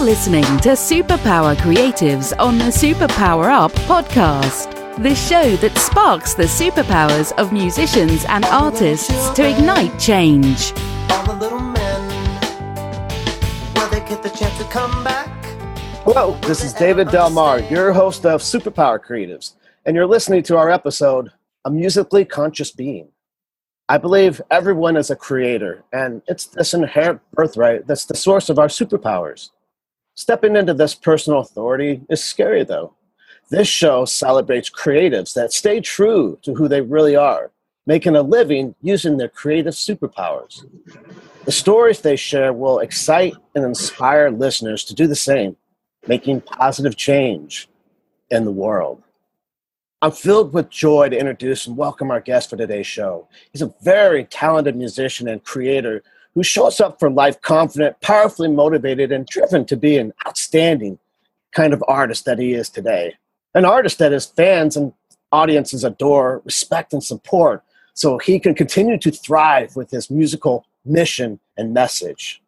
listening to Superpower Creatives on the Superpower Up podcast. The show that sparks the superpowers of musicians and artists to ignite change. All the little men, will they get the chance to come back? Hello, this is David Delmar, your host of Superpower Creatives, and you're listening to our episode, A Musically Conscious Being. I believe everyone is a creator, and it's this inherent birthright that's the source of our superpowers. Stepping into this personal authority is scary, though. This show celebrates creatives that stay true to who they really are, making a living using their creative superpowers. The stories they share will excite and inspire listeners to do the same, making positive change in the world. I'm filled with joy to introduce and welcome our guest for today's show. He's a very talented musician and creator who shows up for life confident, powerfully motivated, and driven to be an outstanding kind of artist that he is today. An artist that his fans and audiences adore, respect, and support so he can continue to thrive with his musical mission and message.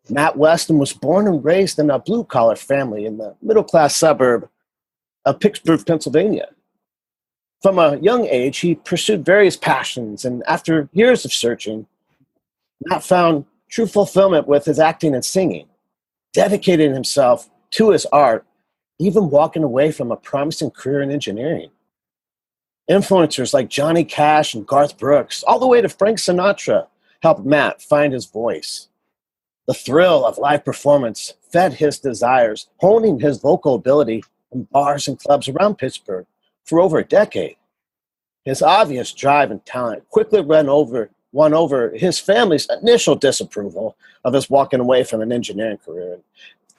Matt Westin was born and raised in a blue-collar family in the middle-class suburb of Pittsburgh, Pennsylvania. From a young age, he pursued various passions, and after years of searching, Matt found true fulfillment with his acting and singing, dedicating himself to his art, even walking away from a promising career in engineering. Influencers like Johnny Cash and Garth Brooks, all the way to Frank Sinatra, helped Matt find his voice. The thrill of live performance fed his desires, honing his vocal ability in bars and clubs around Pittsburgh for over a decade. His obvious drive and talent quickly won over his family's initial disapproval of his walking away from an engineering career.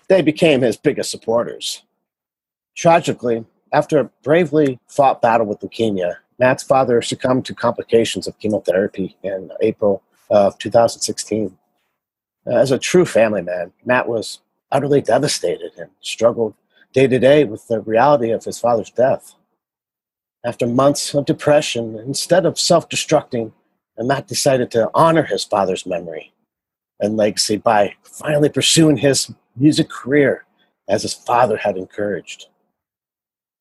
They became his biggest supporters. Tragically, after a bravely fought battle with leukemia, Matt's father succumbed to complications of chemotherapy in April of 2016. As a true family man, Matt was utterly devastated and struggled day to day with the reality of his father's death. After months of depression, instead of self-destructing, Matt decided to honor his father's memory and legacy by finally pursuing his music career as his father had encouraged.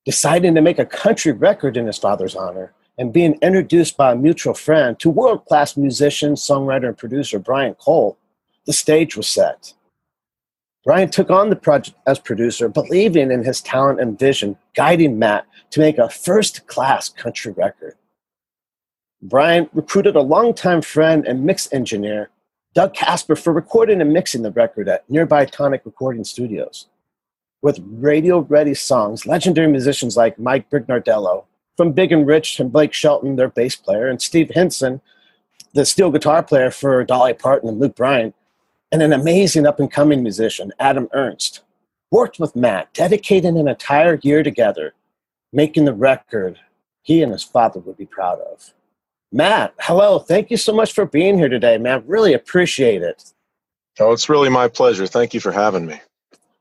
Deciding to make a country record in his father's honor and being introduced by a mutual friend to world-class musician, songwriter, and producer Brian Cole, the stage was set. Brian took on the project as producer, believing in his talent and vision, guiding Matt to make a first-class country record. Brian recruited a longtime friend and mix engineer, Doug Casper, for recording and mixing the record at nearby Tonic Recording Studios. With radio-ready songs, legendary musicians like Mike Brignardello, from Big and Rich and Blake Shelton, their bass player, and Steve Hinson, the steel guitar player for Dolly Parton and Luke Bryan, and an amazing up-and-coming musician, Adam Ernst, worked with Matt, dedicating an entire year together, making the record he and his father would be proud of. Matt, hello. Thank you so much for being here today, man. Really appreciate it. Oh, it's really my pleasure. Thank you for having me.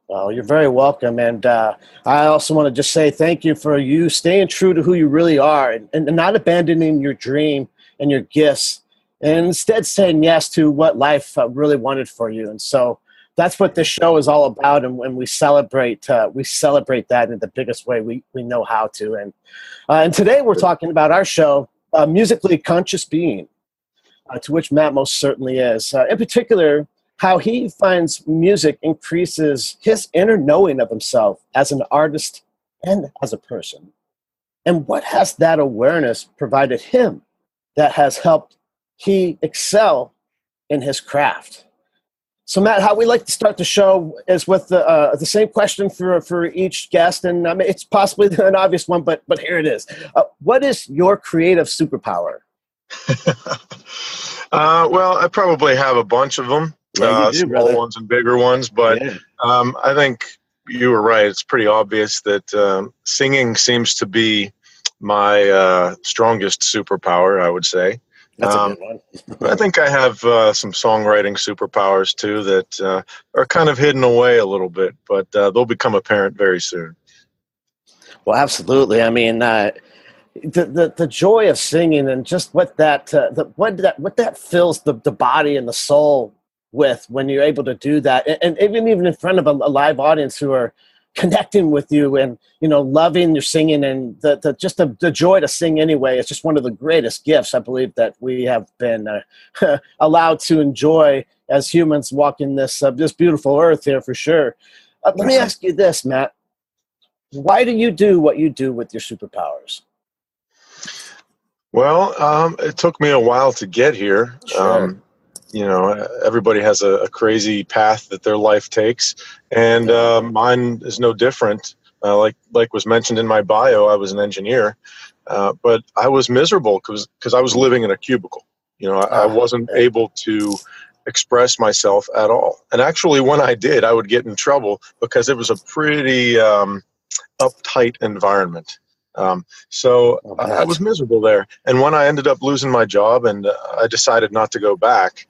Well, you're very welcome. And I also want to just say thank you for you staying true to who you really are and not abandoning your dream and your gifts, and instead saying yes to what life really wanted for you. And so that's what this show is all about, and when we celebrate that in the biggest way we know how to. And today we're talking about our show, Musically Conscious Being, to which Matt most certainly is. In particular, how he finds music increases his inner knowing of himself as an artist and as a person. And what has that awareness provided him that has helped he excel in his craft? So, Matt, how we like to start the show is with the same question for each guest, and I mean, it's possibly an obvious one, but here it is. What is your creative superpower? Well, I probably have a bunch of them, small ones and bigger ones, but yeah. I think you were right. It's pretty obvious that singing seems to be my strongest superpower, I would say. That's a good one. I think I have some songwriting superpowers too that are kind of hidden away a little bit, but they'll become apparent very soon. Well, absolutely. I mean, the joy of singing and just what that fills the body and the soul with when you're able to do that, and even in front of a live audience who are connecting with you and, you know, loving your singing, and the joy to sing anyway. It's just one of the greatest gifts I believe that we have been allowed to enjoy as humans walking this beautiful earth here, for sure. Let me ask you this, Matt. Why do you do what you do with your superpowers? Well, it took me a while to get here. Sure. You know, everybody has a crazy path that their life takes, and mine is no different. Like was mentioned in my bio, I was an engineer, but I was miserable because I was living in a cubicle. You know, I wasn't able to express myself at all. And actually, when I did, I would get in trouble because it was a pretty uptight environment. So I was miserable there. And when I ended up losing my job and I decided not to go back,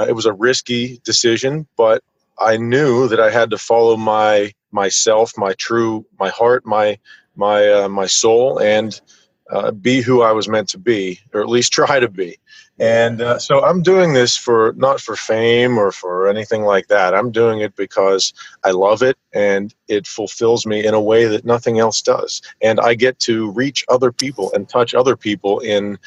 it was a risky decision, but I knew that I had to follow myself, my heart, my soul, and be who I was meant to be, or at least try to be. And so I'm doing this not for fame or for anything like that. I'm doing it because I love it, and it fulfills me in a way that nothing else does. And I get to reach other people and touch other people in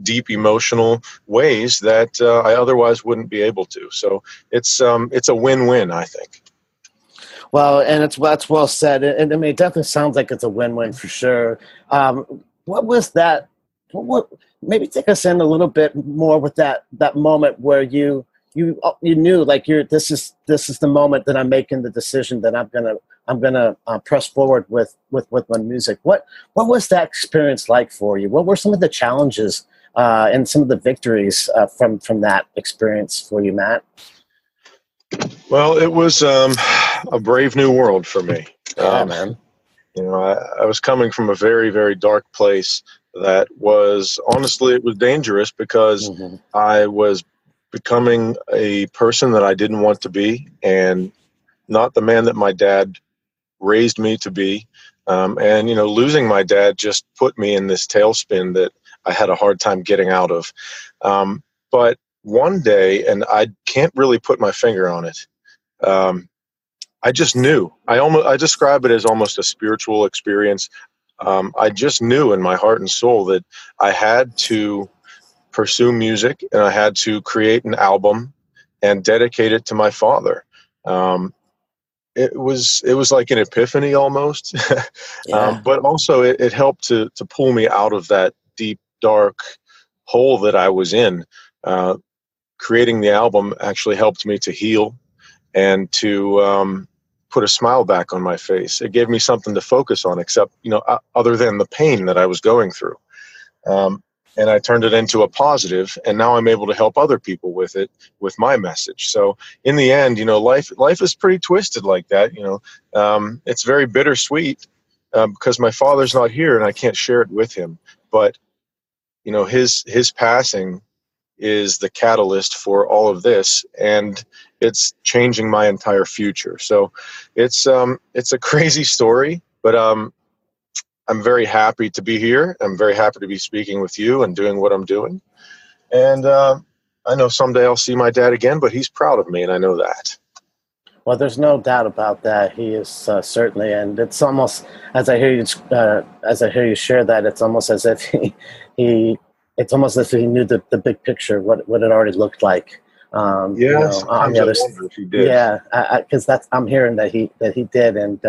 deep emotional ways that I otherwise wouldn't be able to. So it's a win-win, I think. Well, and that's well said. And I mean, it definitely sounds like it's a win-win for sure. What was that? Maybe take us in a little bit more with that moment where you knew, like, this is the moment that I'm making the decision that I'm gonna press forward with my music. What was that experience like for you? What were some of the challenges and some of the victories from that experience for you, Matt? Well, it was a brave new world for me. Yeah, man. You know, I was coming from a very, very dark place that was, honestly, it was dangerous because I was becoming a person that I didn't want to be, and not the man that my dad raised me to be. And, you know, losing my dad just put me in this tailspin that I had a hard time getting out of. But one day, and I can't really put my finger on it, I just knew. I describe it as almost a spiritual experience. I just knew in my heart and soul that I had to pursue music, and I had to create an album and dedicate it to my father. It was like an epiphany almost. Yeah. But also it helped to pull me out of that deep, dark hole that I was in. Creating the album actually helped me to heal and to put a smile back on my face. It gave me something to focus on, except, you know, other than the pain that I was going through. And I turned it into a positive, and now I'm able to help other people with it, with my message. So in the end, you know, life is pretty twisted like that. You know, it's very bittersweet because my father's not here and I can't share it with him. But, you know, his passing is the catalyst for all of this, and it's changing my entire future. So it's a crazy story, but I'm very happy to be here. I'm very happy to be speaking with you and doing what I'm doing. And I know someday I'll see my dad again, but he's proud of me, and I know that. Well, there's no doubt about that. He is certainly, and it's almost, as I hear you share that, it's almost as if it's almost as if he knew the big picture, what it already looked like. Yes, you know, on the other, I wonder if he did. Yeah, because I'm hearing that he did, and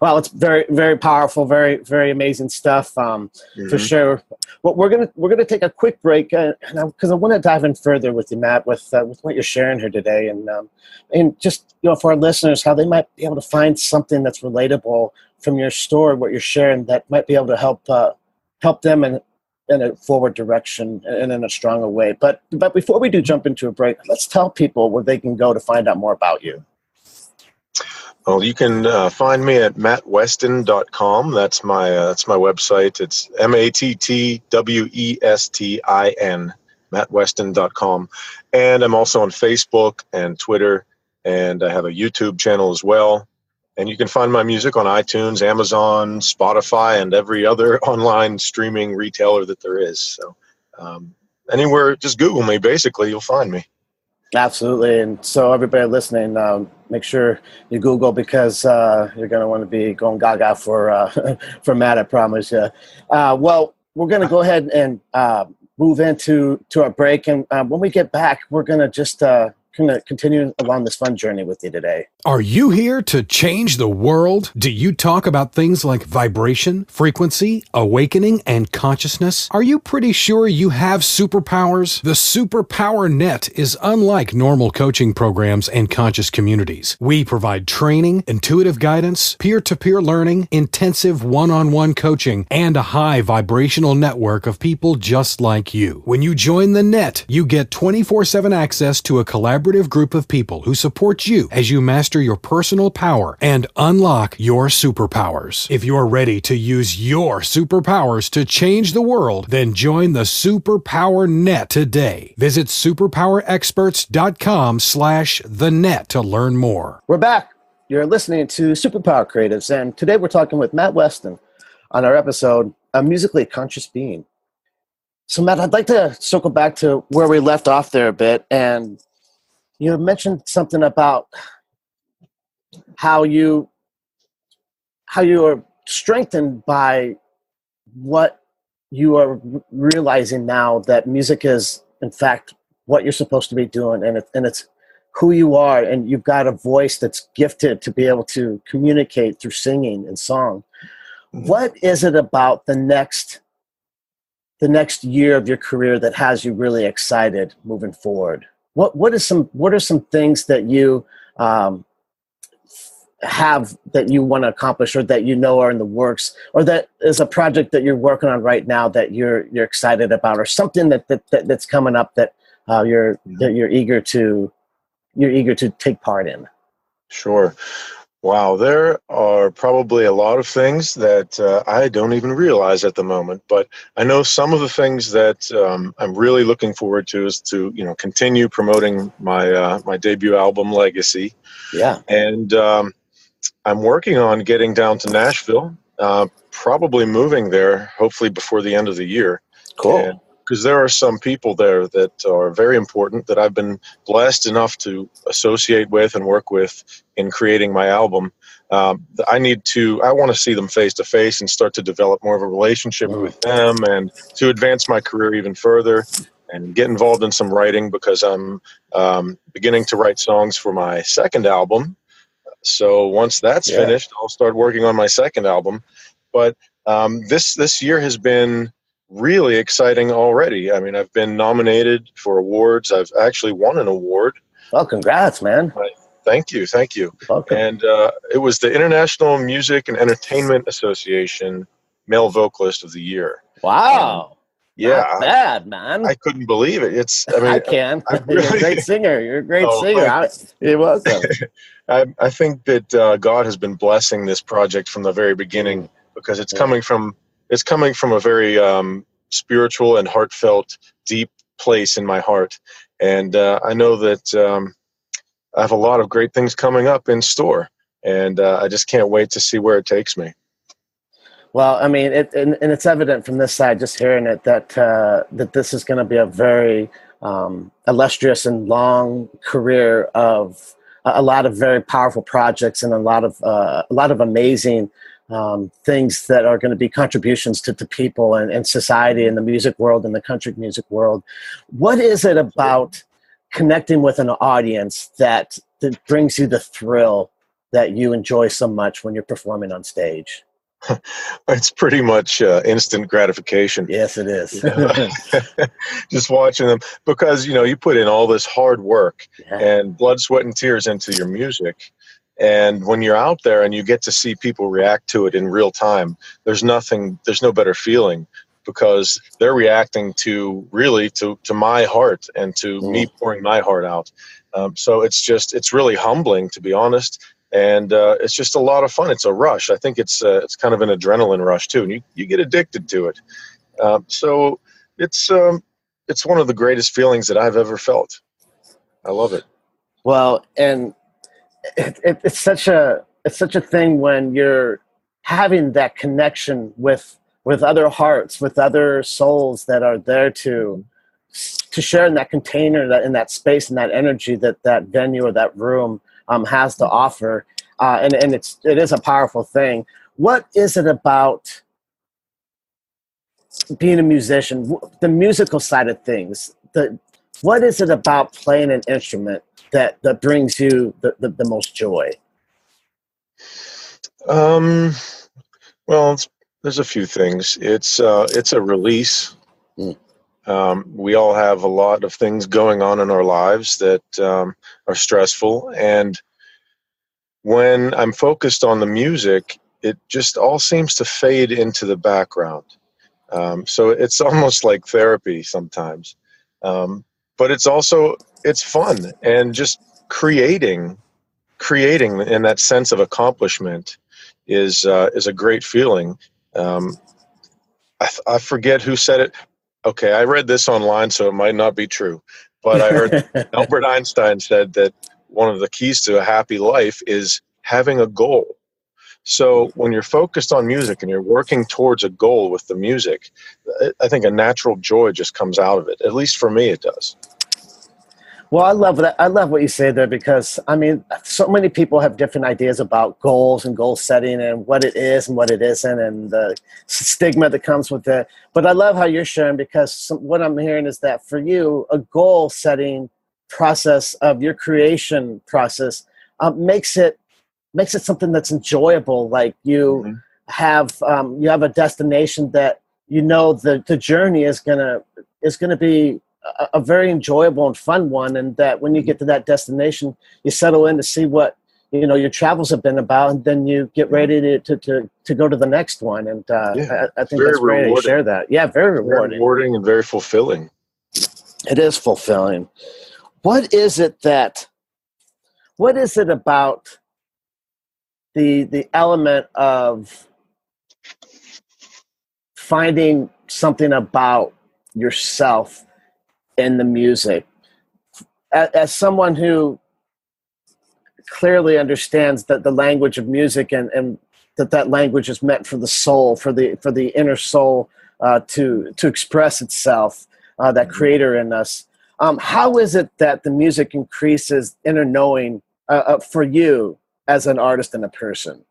well, it's very, very powerful, very, very amazing stuff, for sure. Well, we're gonna take a quick break, because I want to dive in further with you, Matt, with what you're sharing here today, and just, you know, for our listeners, how they might be able to find something that's relatable from your story, what you're sharing, that might be able to help them in a forward direction and in a stronger way. But before we do jump into a break, let's tell people where they can go to find out more about you. Well, you can find me at mattwestin.com. That's my website. It's MattWestin, mattwestin.com. And I'm also on Facebook and Twitter, and I have a YouTube channel as well. And you can find my music on iTunes, Amazon, Spotify, and every other online streaming retailer that there is. So anywhere, just Google me, basically, you'll find me. Absolutely. And so everybody listening, make sure you Google, because you're going to want to be going gaga for Matt, I promise you. Well, we're going to go ahead and move into our break. And when we get back, we're going to just continue along this fun journey with you today. Are you here to change the world? Do you talk about things like vibration, frequency, awakening, and consciousness? Are you pretty sure you have superpowers? The Superpower Net is unlike normal coaching programs and conscious communities. We provide training, intuitive guidance, peer-to-peer learning, intensive one-on-one coaching, and a high vibrational network of people just like you. When you join the net, you get 24/7 access to a collaborative group of people who support you as you master your personal power and unlock your superpowers. If you're ready to use your superpowers to change the world, then join the Superpower Net today. Visit superpowerexperts.com/the-net to learn more. We're back. You're listening to Superpower Creatives, and today we're talking with Matt Westin on our episode, A Musically Conscious Being. So Matt, I'd like to circle back to where we left off there a bit, and you mentioned something about how you are strengthened by what you are realizing now, that music is in fact what you're supposed to be doing, and it's who you are, and you've got a voice that's gifted to be able to communicate through singing and song. What is it about the next year of your career that has you really excited moving forward? What are some things that you have that you want to accomplish, or that you know are in the works, or that is a project that you're working on right now that you're excited about, or something that's coming up that you're eager to take part in? Sure. Wow, there are probably a lot of things that I don't even realize at the moment, but I know some of the things that I'm really looking forward to is to continue promoting my debut album, Legacy. Yeah, and I'm working on getting down to Nashville, probably moving there, hopefully before the end of the year. Cool. Because there are some people there that are very important that I've been blessed enough to associate with and work with in creating my album. I want to see them face to face and start to develop more of a relationship with them, and to advance my career even further and get involved in some writing, because I'm beginning to write songs for my second album. So once that's finished, I'll start working on my second album. But this year has been really exciting already. I mean, I've been nominated for awards. I've actually won an award. Well, congrats, man. Thank you. Welcome. And it was the International Music and Entertainment Association Male Vocalist of the Year. Wow. Yeah. Not bad, man. I couldn't believe it. I can. You're a great singer. You're a great singer. You're welcome. I think that God has been blessing this project from the very beginning, because it's coming from a very spiritual and heartfelt, deep place in my heart. And I know that I have a lot of great things coming up in store, and I just can't wait to see where it takes me. Well, I mean, and it's evident from this side, just hearing it, that this is going to be a very illustrious and long career of a lot of very powerful projects, and a lot of amazing things that are going to be contributions to people and society and the music world and the country music world. What is it about connecting with an audience that brings you the thrill that you enjoy so much when you're performing on stage? It's pretty much instant gratification. Yes, it is. Just watching them, because you put in all this hard work and blood, sweat, and tears into your music. And when you're out there and you get to see people react to it in real time, there's no better feeling, because they're reacting to my heart and to me pouring my heart out. So it's really humbling, to be honest. And it's just a lot of fun. It's a rush. I think it's kind of an adrenaline rush too, and you get addicted to it. So it's one of the greatest feelings that I've ever felt. I love it. Well, and it's such a thing when you're having that connection with other hearts, with other souls that are there to to share in that container, that in that space and that energy that that venue or that room has to offer, and it is a powerful thing. What is it about being a musician, the musical side of things? What is it about playing an instrument that brings you the most joy? Well, there's a few things. It's a release. We all have a lot of things going on in our lives that are stressful, and when I'm focused on the music, it just all seems to fade into the background. So it's almost like therapy sometimes, but it's fun, and just creating in that sense of accomplishment is a great feeling. I forget who said it. Okay, I read this online, so it might not be true, but I heard Albert Einstein said that one of the keys to a happy life is having a goal. So when you're focused on music and you're working towards a goal with the music, I think a natural joy just comes out of it. At least for me, it does. Well, I love that. I love what you say there, because I mean, so many people have different ideas about goals and goal setting and what it is and what it isn't, and the stigma that comes with it. But I love how you're sharing, because what I'm hearing is that for you, a goal setting process of your creation process makes it something that's enjoyable. Like you have a destination that you know the journey is gonna be a very enjoyable and fun one, and that when you get to that destination, you settle in to see what your travels have been about, and then you get ready to go to the next one. And I think that's great to share that. Yeah, very rewarding and very fulfilling. It is fulfilling. What is it about the element of finding something about yourself in the music, as someone who clearly understands that the language of music and that language is meant for the soul, for the inner soul to express itself, that creator in us? How is it that the music increases inner knowing for you as an artist and a person?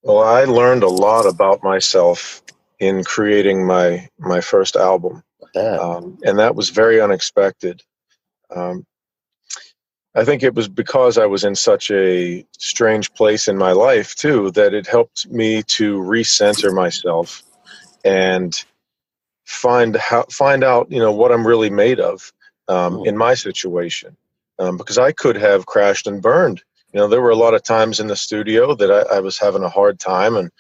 Well, I learned a lot about myself in creating my first album. And that was very unexpected. I think it was because I was in such a strange place in my life too, that it helped me to recenter myself and find out what I'm really made of in my situation, because I could have crashed and burned. There were a lot of times in the studio that I was having a hard time, and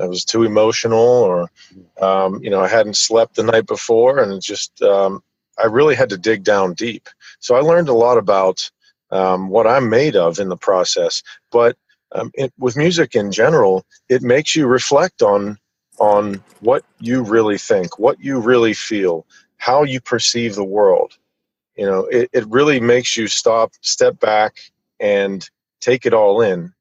I was too emotional, or I hadn't slept the night before, and just I really had to dig down deep. So I learned a lot about what I'm made of in the process. But with music in general, it makes you reflect on what you really think, what you really feel, how you perceive the world. It really makes you step back and take it all in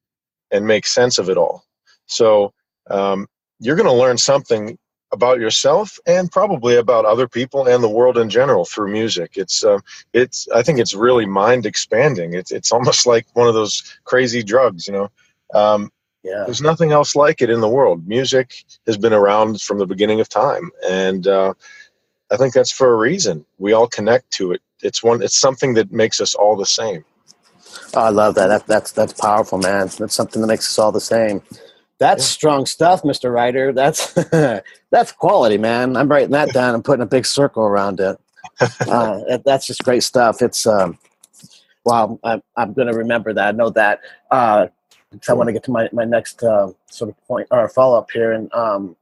and make sense of it all. So you're going to learn something about yourself and probably about other people and the world in general through music. I think it's really mind expanding. It's almost like one of those crazy drugs, There's nothing else like it in the world. Music has been around from the beginning of time, and I think that's for a reason. We all connect to it. It's something that makes us all the same. Oh, I love that. That's powerful, man. That's something that makes us all the same. That's strong stuff, Mr. Writer. That's quality, man. I'm writing that down and putting a big circle around it. That's just great stuff. It's wow. I'm going to remember that. I know that. I want to get to my next sort of point or follow up here, and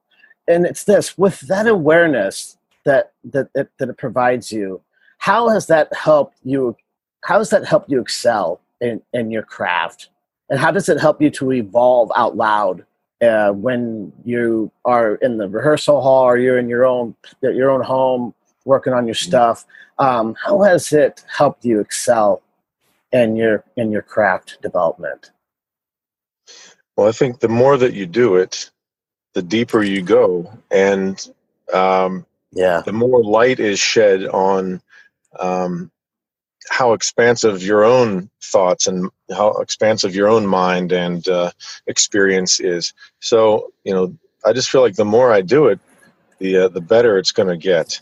it's this: with that awareness that it provides you, how has that helped you? How does that help you excel in your craft? And how does it help you to evolve out loud when you are in the rehearsal hall or you're in your own home working on your stuff? How has it helped you excel in your craft development? Well, I think the more that you do it, the deeper you go, and the more light is shed on how expansive your own thoughts and how expansive your own mind and experience is. So, I just feel like the more I do it, the better it's going to get,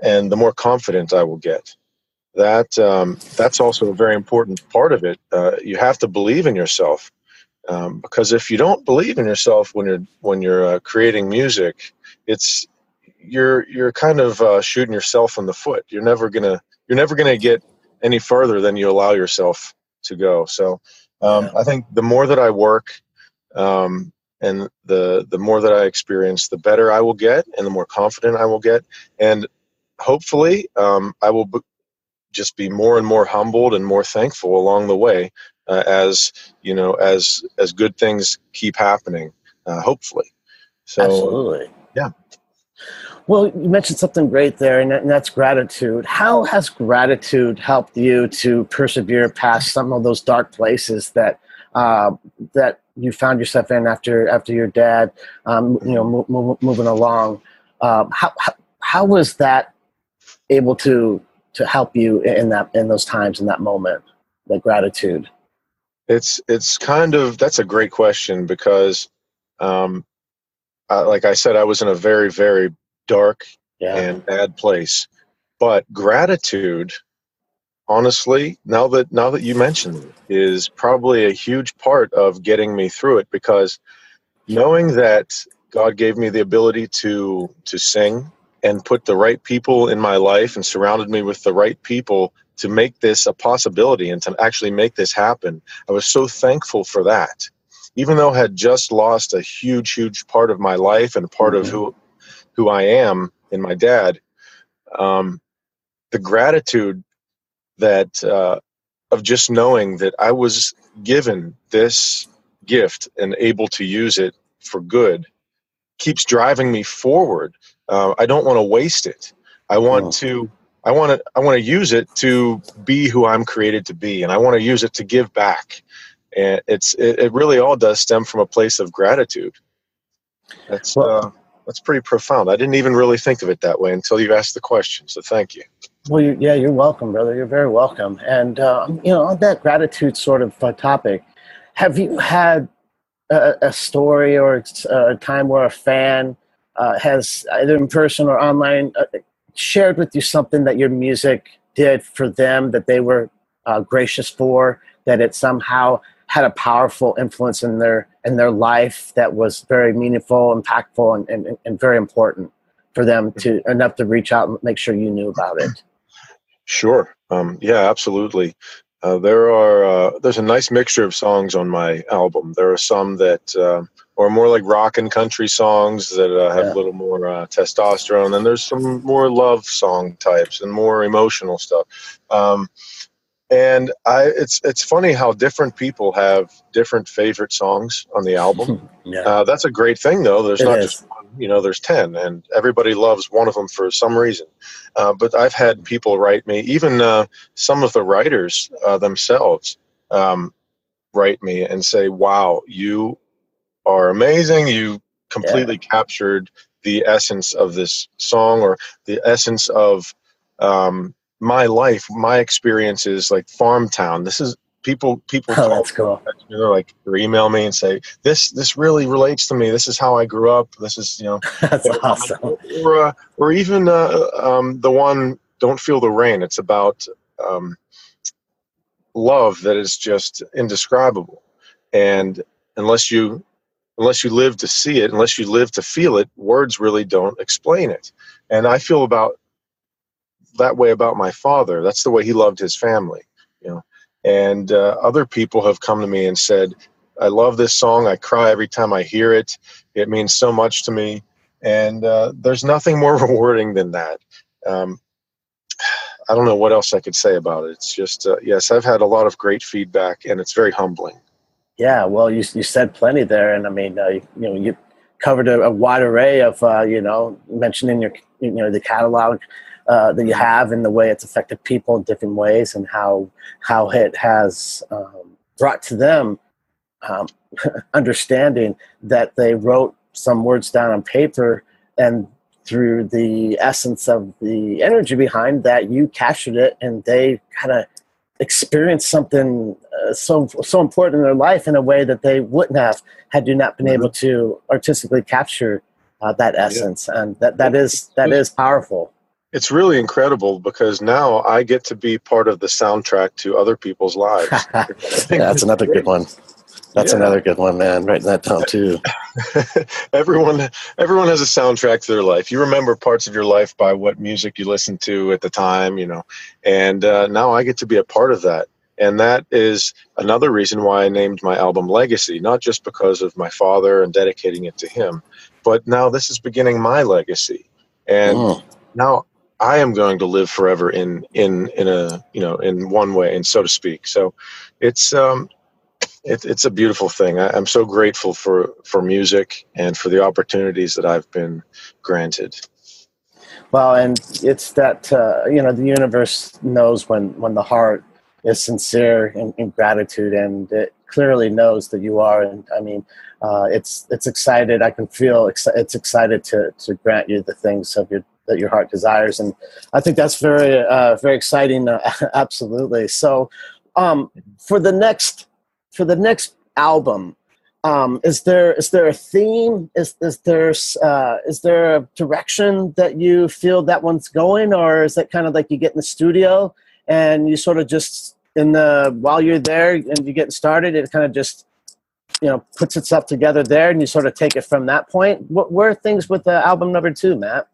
and the more confident I will get. That's also a very important part of it. You have to believe in yourself, because if you don't believe in yourself when you're creating music, you're kind of shooting yourself in the foot. You're never gonna get any further than you allow yourself to go. So I think the more that I work, and the more that I experience, the better I will get, and the more confident I will get, and hopefully I will just be more and more humbled and more thankful along the way, as good things keep happening. Hopefully, so absolutely, yeah. Well, you mentioned something great there, and that's gratitude. How has gratitude helped you to persevere past some of those dark places that you found yourself in after your dad, moving along? How was that able to help you in those times, in that moment, the gratitude? It's that's a great question, because, like I said, I was in a very, very dark and bad place. But gratitude, honestly, now that you mention it, is probably a huge part of getting me through it, because knowing that God gave me the ability to sing and put the right people in my life and surrounded me with the right people to make this a possibility and to actually make this happen, I was so thankful for that. Even though I had just lost a huge, huge part of my life and part of who I am in my dad, the gratitude that of just knowing that I was given this gift and able to use it for good keeps driving me forward. I don't want to waste it. I want to use it to be who I'm created to be, and I want to use it to give back. And it really all does stem from a place of gratitude. That's pretty profound. I didn't even really think of it that way until you asked the question. So thank you. Well, you're welcome, brother. You're very welcome. And on that gratitude sort of topic, have you had a story or a time where a fan has, either in person or online, shared with you something that your music did for them, that they were gracious for, that it somehow had a powerful influence in their life that was very meaningful, impactful, and very important for them, to enough to reach out and make sure you knew about it? Sure. Yeah, absolutely. There's a nice mixture of songs on my album. There are some that are more like rock and country songs that have a little more testosterone, and there's some more love song types and more emotional stuff. And it's funny how different people have different favorite songs on the album. That's a great thing, though. There's not just one, there's 10, and everybody loves one of them for some reason. But I've had people write me, even some of the writers themselves write me and say, wow, you are amazing. You completely captured the essence of this song, or the essence of my life, my experiences, like Farm Town. This is people Oh, that's cool. Or email me and say, this really relates to me. This is how I grew up. This is, That's awesome. Or even the one, Don't Feel the Rain. It's about love that is just indescribable. And unless you live to see it, unless you live to feel it, words really don't explain it. And I feel that way about my father. That's the way he loved his family, And other people have come to me and said, I love this song. I cry every time I hear it. It means so much to me. And there's nothing more rewarding than that. I don't know what else I could say about it. It's just, yes, I've had a lot of great feedback, and it's very humbling. Yeah, well, you said plenty there. And I mean, you covered a wide array of, mentioning the catalog that you have, and the way it's affected people in different ways, and how it has brought to them understanding that they wrote some words down on paper, and through the essence of the energy behind that, you captured it, and they kind of experienced something so important in their life in a way that they wouldn't have had you not been able to artistically capture that essence. And that is powerful. It's really incredible because now I get to be part of the soundtrack to other people's lives. That's another good one. That's another good one, man. Writing that down too. Everyone has a soundtrack to their life. You remember parts of your life by what music you listened to at the time, and now I get to be a part of that. And that is another reason why I named my album Legacy, not just because of my father and dedicating it to him, but now this is beginning my legacy. And now I am going to live forever in one way, and so to speak. So it's a beautiful thing. I'm so grateful for music and for the opportunities that I've been granted. Well, and it's that, the universe knows when the heart is sincere in gratitude, and it clearly knows that you are. And I mean, it's excited. I can feel it's excited to grant you the things that your heart desires. And I think that's very, very exciting. Absolutely. So for the next album, is there a theme? Is there a direction that you feel that one's going, or is that kind of like you get in the studio and you sort of just while you're there and you're getting started, it kind of just puts itself together there, and you sort of take it from that point? Where are things with album number 2, Matt?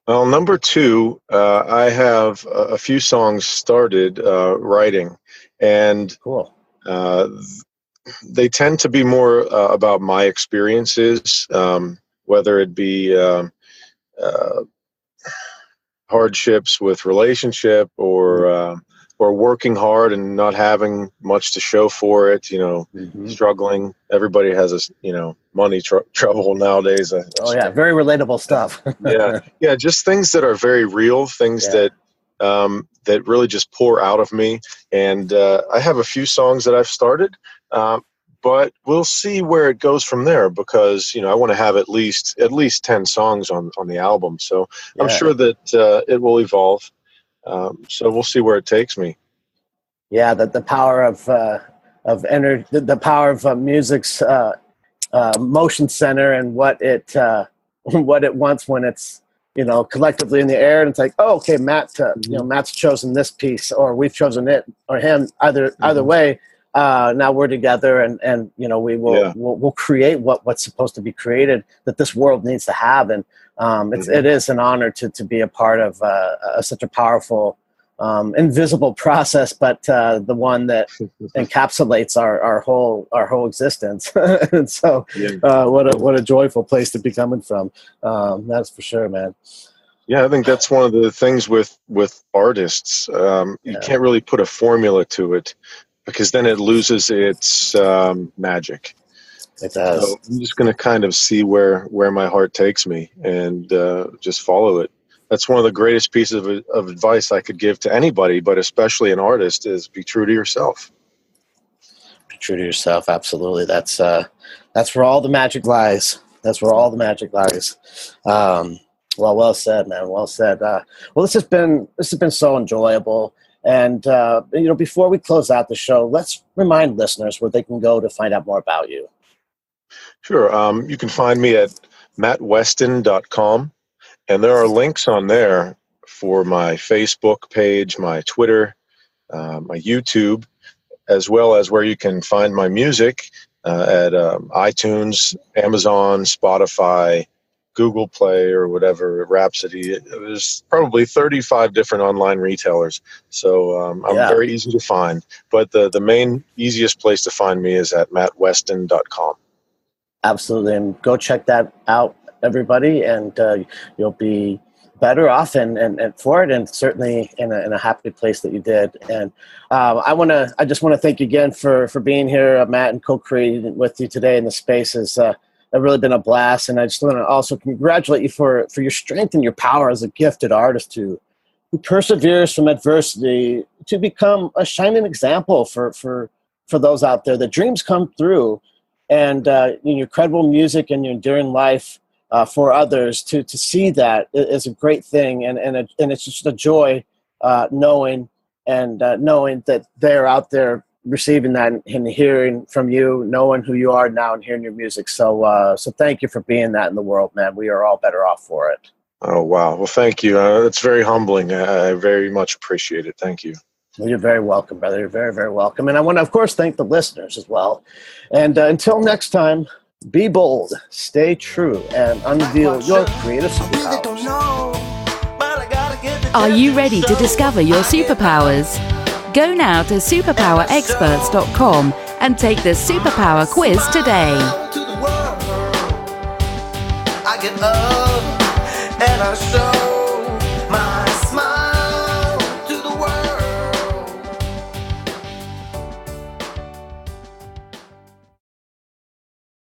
Well, number 2, I have a few songs started writing, and cool. They tend to be more about my experiences, whether it be hardships with relationship or working hard and not having much to show for it, struggling. Everybody has money trouble nowadays. Very relatable stuff. Yeah, just things that are very real, things that really just pour out of me. And I have a few songs that I've started, but we'll see where it goes from there, because I want to have at least 10 songs on the album. So I'm sure that it will evolve. So we'll see where it takes me. Yeah, the power of energy, the power of music's motion center, and what it wants when it's collectively in the air, and it's like, oh, okay, Matt's chosen this piece, or we've chosen it, or him. Either way, now we're together, and we'll create what's supposed to be created, that this world needs to have. And it is an honor to be a part of such a powerful, invisible process, but the one that encapsulates our whole existence. And so, what a joyful place to be coming from. That's for sure, man. Yeah, I think that's one of the things with artists. You can't really put a formula to it, because then it loses its magic. It does. So I'm just going to kind of see where my heart takes me, and just follow it. That's one of the greatest pieces of advice I could give to anybody, but especially an artist, is be true to yourself. Be true to yourself. Absolutely. That's where all the magic lies. That's where all the magic lies. Well said, man. Well said. Well, this has been so enjoyable. And before we close out the show, let's remind listeners where they can go to find out more about you. Sure. You can find me at mattwestin.com. And there are links on there for my Facebook page, my Twitter, my YouTube, as well as where you can find my music at iTunes, Amazon, Spotify, Google Play, or whatever, Rhapsody. There's probably 35 different online retailers. So I'm very easy to find. But the main easiest place to find me is at mattwestin.com. Absolutely. And go check that out, everybody, and you'll be better off and for it, and certainly in a happy place that you did. And I just want to thank you again for being here, Matt, and co-creating with you today in the space. It's really been a blast, and I just want to also congratulate you for your strength and your power as a gifted artist who perseveres from adversity to become a shining example for those out there. The dreams come through, and your incredible music and your enduring life for others to see that is a great thing, and it's just a joy knowing that they're out there receiving that and hearing from you, knowing who you are now and hearing your music. So thank you for being that in the world, man. We are all better off for it. Oh, wow. Well, thank you. It's very humbling. I very much appreciate it. Thank you. Well, you're very welcome, brother. You're very, very welcome. And I want to, of course, thank the listeners as well. And until next time, be bold, stay true, and unveil your creative superpowers. Are you ready to discover your superpowers? Go now to superpowerexperts.com and take the superpower quiz today. I get up and I show